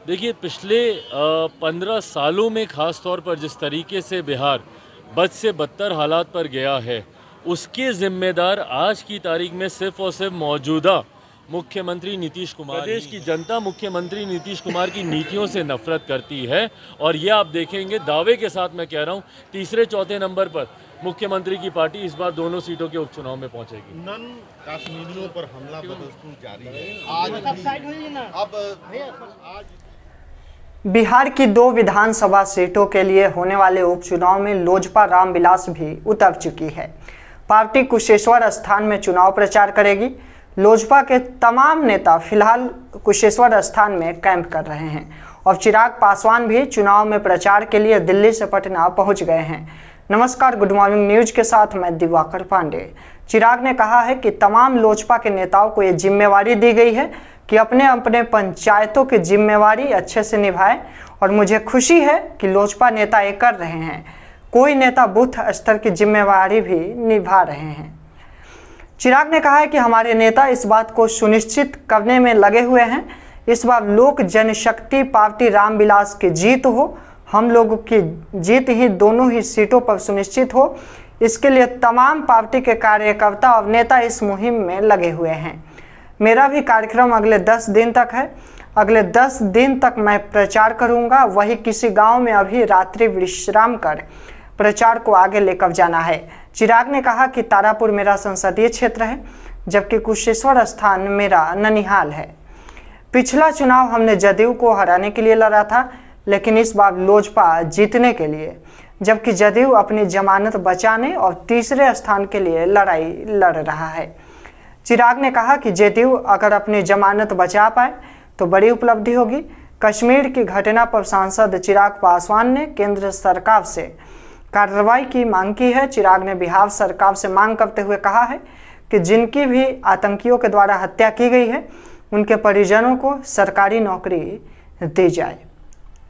देखिए पिछले 15 सालों में ख़ास तौर पर जिस तरीके से बिहार बद से बदतर हालात पर गया है, उसके ज़िम्मेदार आज की तारीख में सिर्फ़ और सिर्फ मौजूदा मुख्यमंत्री नीतीश कुमार। प्रदेश की जनता मुख्यमंत्री नीतीश कुमार की नीतियों से नफरत करती है और ये आप देखेंगे, दावे के साथ मैं कह रहा हूँ, तीसरे चौथे नंबर पर मुख्यमंत्री की पार्टी इस बार दोनों सीटों के उपचुनाव में पहुंचेगी। नन कश्मीरियों पर हमला बदस्तूर जारी है। आज बिहार की 2 विधानसभा सीटों के लिए होने वाले उपचुनाव में लोजपा रामविलास भी उतर चुकी है। पार्टी कुशेश्वर स्थान में चुनाव प्रचार करेगी। लोजपा के तमाम नेता फिलहाल कुशेश्वर स्थान में कैंप कर रहे हैं और चिराग पासवान भी चुनाव में प्रचार के लिए दिल्ली से पटना पहुंच गए हैं। नमस्कार, गुड मॉर्निंग न्यूज के साथ मैं दिवाकर पांडे। चिराग ने कहा है कि तमाम लोजपा के नेताओं को ये जिम्मेवारी दी गई है कि अपने अपने पंचायतों की जिम्मेवारी अच्छे से निभाएं और मुझे खुशी है कि लोजपा नेता ये कर रहे हैं। कोई नेता बूथ स्तर की जिम्मेवारी भी निभा रहे हैं। चिराग ने कहा है कि हमारे नेता इस बात को सुनिश्चित करने में लगे हुए हैं इस बार लोक जनशक्ति पार्टी रामविलास की जीत हो, हम लोगों की जीत ही दोनों ही सीटों पर सुनिश्चित हो। इसके लिए तमाम पार्टी के कार्यकर्ता और नेता इस मुहिम में लगे हुए हैं। मेरा भी कार्यक्रम अगले 10 दिन तक है। अगले 10 दिन तक मैं प्रचार करूंगा। वही किसी गांव में अभी रात्रि विश्राम कर प्रचार को आगे लेकर जाना है। चिराग ने कहा कि तारापुर मेरा संसदीय क्षेत्र है, जबकि कुशेश्वर स्थान मेरा ननिहाल है। पिछला चुनाव हमने जदयू को हराने के लिए लड़ा था, लेकिन इस बार लोजपा जीतने के लिए, जबकि जदयू अपनी जमानत बचाने और तीसरे स्थान के लिए लड़ाई लड़ रहा है। चिराग ने कहा कि जदयू अगर अपनी जमानत बचा पाए तो बड़ी उपलब्धि होगी। कश्मीर की घटना पर सांसद चिराग पासवान ने केंद्र सरकार से कार्रवाई की मांग की है। चिराग ने बिहार सरकार से मांग करते हुए कहा है कि जिनकी भी आतंकियों के द्वारा हत्या की गई है उनके परिजनों को सरकारी नौकरी दी जाए।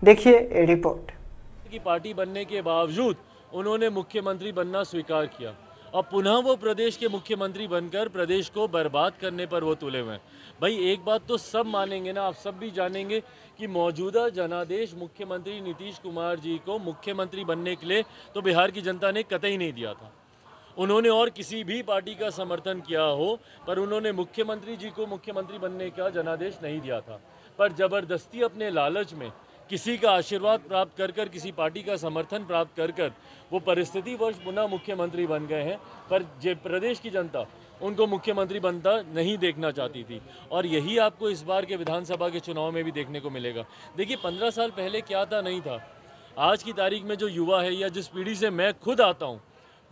देखिए रिपोर्ट। की पार्टी बनने के बावजूद उन्होंने मुख्यमंत्री बनना स्वीकार किया और पुनः वो प्रदेश के मुख्यमंत्री बनकर प्रदेश को बर्बाद करने पर वो तुले हुए हैं। भाई एक बात तो सब मानेंगे ना, आप सब भी जानेंगे कि मौजूदा जनादेश मुख्यमंत्री नीतीश कुमार जी को मुख्यमंत्री बनने के लिए तो बिहार की जनता ने कतई नहीं दिया था। उन्होंने और किसी भी पार्टी का समर्थन किया हो, पर उन्होंने मुख्यमंत्री जी को मुख्यमंत्री बनने का जनादेश नहीं दिया था। पर ज़बरदस्ती अपने लालच में किसी का आशीर्वाद प्राप्त कर कर, किसी पार्टी का समर्थन प्राप्त कर कर वो परिस्थितिवश पुनः मुख्यमंत्री बन गए हैं। पर प्रदेश की जनता उनको मुख्यमंत्री बनता नहीं देखना चाहती थी और यही आपको इस बार के विधानसभा के चुनाव में भी देखने को मिलेगा। देखिए 15 साल पहले क्या था नहीं था, आज की तारीख में जो युवा है या जिस पीढ़ी से मैं खुद आता हूँ,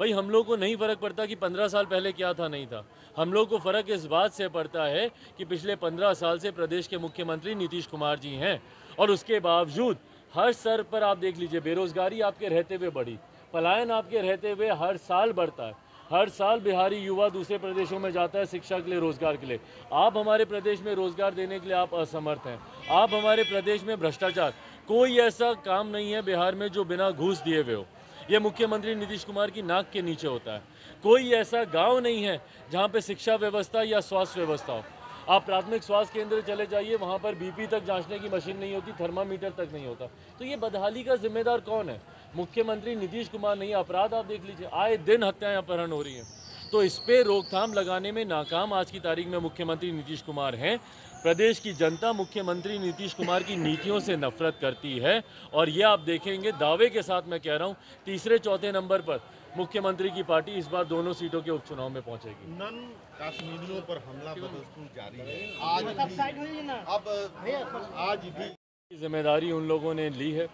भाई हम लोग को नहीं फ़र्क पड़ता कि 15 साल पहले क्या था नहीं था। हम लोग को फ़र्क इस बात से पड़ता है कि पिछले 15 साल से प्रदेश के मुख्यमंत्री नीतीश कुमार जी हैं और उसके बावजूद हर स्तर पर आप देख लीजिए, बेरोज़गारी आपके रहते हुए बढ़ी, पलायन आपके रहते हुए हर साल बढ़ता है। हर साल बिहारी युवा दूसरे प्रदेशों में जाता है शिक्षा के लिए, रोज़गार के लिए। आप हमारे प्रदेश में रोज़गार देने के लिए आप असमर्थ हैं। आप हमारे प्रदेश में भ्रष्टाचार, कोई ऐसा काम नहीं है बिहार में जो बिना घूस दिए हुए हो। ये मुख्यमंत्री नीतीश कुमार की नाक के नीचे होता है। कोई ऐसा गांव नहीं है जहां पे शिक्षा व्यवस्था या स्वास्थ्य व्यवस्था हो। आप प्राथमिक स्वास्थ्य केंद्र चले जाइए, वहां पर बीपी तक जांचने की मशीन नहीं होती, थर्मामीटर तक नहीं होता। तो ये बदहाली का जिम्मेदार कौन है? मुख्यमंत्री नीतीश कुमार नहीं। अपराध आप देख लीजिए, आए दिन हत्याएं अपहरण हो रही हैं। तो इस पर रोकथाम लगाने में नाकाम आज की तारीख में मुख्यमंत्री नीतीश कुमार हैं। प्रदेश की जनता मुख्यमंत्री नीतीश कुमार की नीतियों से नफरत करती है और ये आप देखेंगे, दावे के साथ मैं कह रहा हूँ, तीसरे चौथे नंबर पर मुख्यमंत्री की पार्टी इस बार दोनों सीटों के उपचुनाव में पहुंचेगी। नन कश्मीरियों पर हमला बदस्तूर जारी है। आज भी जिम्मेदारी उन लोगों ने ली है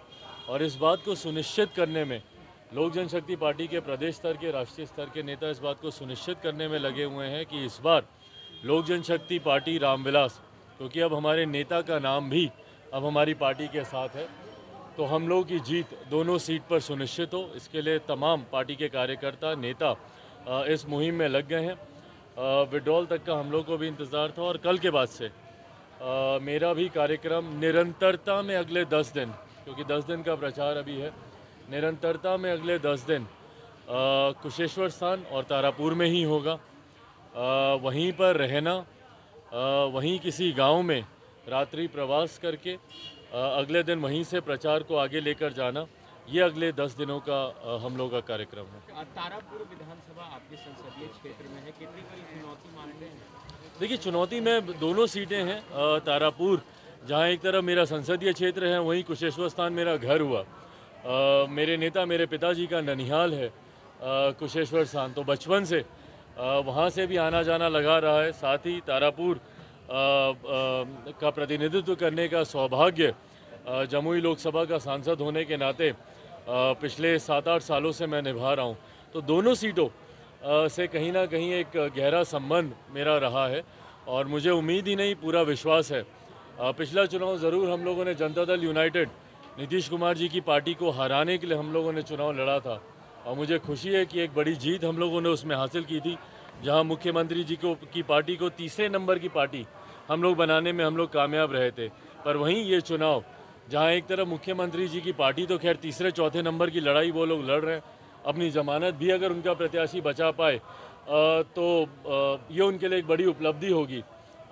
और इस बात को सुनिश्चित करने में लोक जनशक्ति पार्टी के प्रदेश स्तर के, राष्ट्रीय स्तर के नेता इस बात को सुनिश्चित करने में लगे हुए हैं कि इस बार लोक जनशक्ति पार्टी रामविलास, क्योंकि अब हमारे नेता का नाम भी अब हमारी पार्टी के साथ है, तो हम लोगों की जीत दोनों सीट पर सुनिश्चित हो। इसके लिए तमाम पार्टी के कार्यकर्ता, नेता इस मुहिम में लग गए हैं। विड्रॉल तक का हम लोग को भी इंतज़ार था और कल के बाद से मेरा भी कार्यक्रम निरंतरता में अगले 10 दिन, क्योंकि 10 दिन का प्रचार अभी है, निरंतरता में अगले 10 दिन कुशेश्वर स्थान और तारापुर में ही होगा। वहीं पर रहना, वहीं किसी गांव में रात्रि प्रवास करके अगले दिन वहीं से प्रचार को आगे लेकर जाना, ये अगले 10 दिनों का हम लोग का कार्यक्रम है। तारापुर विधानसभा आपके संसदीय क्षेत्र में है, कितनी बड़ी चुनौती मानते हैं? देखिए, चुनौती में दोनों सीटें हैं। तारापुर जहाँ एक तरफ मेरा संसदीय क्षेत्र है, वहीं कुशेश्वर स्थान मेरा घर हुआ। मेरे नेता मेरे पिताजी का ननिहाल है कुशेश्वर स्थान, तो बचपन से वहाँ से भी आना जाना लगा रहा है। साथ ही तारापुर का प्रतिनिधित्व करने का सौभाग्य जमुई लोकसभा का सांसद होने के नाते पिछले 7-8 सालों से मैं निभा रहा हूँ। तो दोनों सीटों से कहीं ना कहीं एक गहरा संबंध मेरा रहा है और मुझे उम्मीद ही नहीं, पूरा विश्वास है। पिछला चुनाव ज़रूर हम लोगों ने जनता दल यूनाइटेड नीतीश कुमार जी की पार्टी को हराने के लिए हम लोगों ने चुनाव लड़ा था और मुझे खुशी है कि एक बड़ी जीत हम लोगों ने उसमें हासिल की थी, जहां मुख्यमंत्री जी की पार्टी को तीसरे नंबर की पार्टी हम लोग बनाने में हम लोग कामयाब रहे थे। पर वहीं ये चुनाव, जहां एक तरफ मुख्यमंत्री जी की पार्टी तो खैर तीसरे चौथे नंबर की लड़ाई वो लोग लड़ रहे हैं, अपनी ज़मानत भी अगर उनका प्रत्याशी बचा पाए तो ये उनके लिए एक बड़ी उपलब्धि होगी।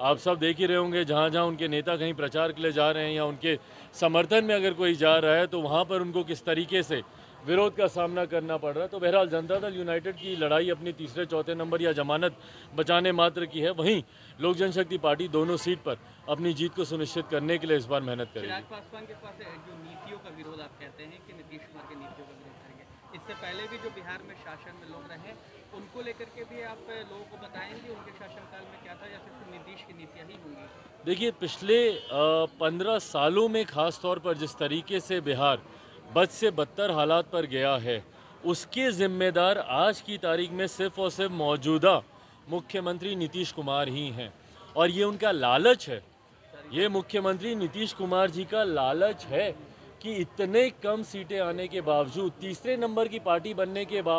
आप सब देख ही रहे होंगे, जहाँ जहाँ उनके नेता कहीं प्रचार के लिए जा रहे हैं या उनके समर्थन में अगर कोई जा रहा है तो वहाँ पर उनको किस तरीके से विरोध का सामना करना पड़ रहा है। तो बहरहाल जनता दल यूनाइटेड की लड़ाई अपनी तीसरे चौथे नंबर या जमानत बचाने मात्र की है। वहीं लोक जनशक्ति पार्टी दोनों सीट पर अपनी जीत को सुनिश्चित करने के लिए इस बार मेहनत करेगी। चिराग पासवान के पास जो नीतियों का विरोध आप कहते हैं कि नीतीश कुमार की नीतियों का विरोध करेंगे, इससे पहले भी जो बिहार में शासन में लोग रहे उनको लेकर के भी आप लोगों को बताएंगे उनके शासनकाल में क्या था या सिर्फ नीतीश की नीतियाँ ही होंगी? देखिए, पिछले 15 सालों में खास तौर पर जिस तरीके से बिहार बद से बदतर हालात पर गया है, उसके जिम्मेदार आज की तारीख में सिर्फ और सिर्फ मौजूदा मुख्यमंत्री नीतीश कुमार ही हैं और ये उनका लालच है। ये मुख्यमंत्री नीतीश कुमार जी का लालच है कि इतने कम सीटें आने के बावजूद, तीसरे नंबर की पार्टी बनने के बाद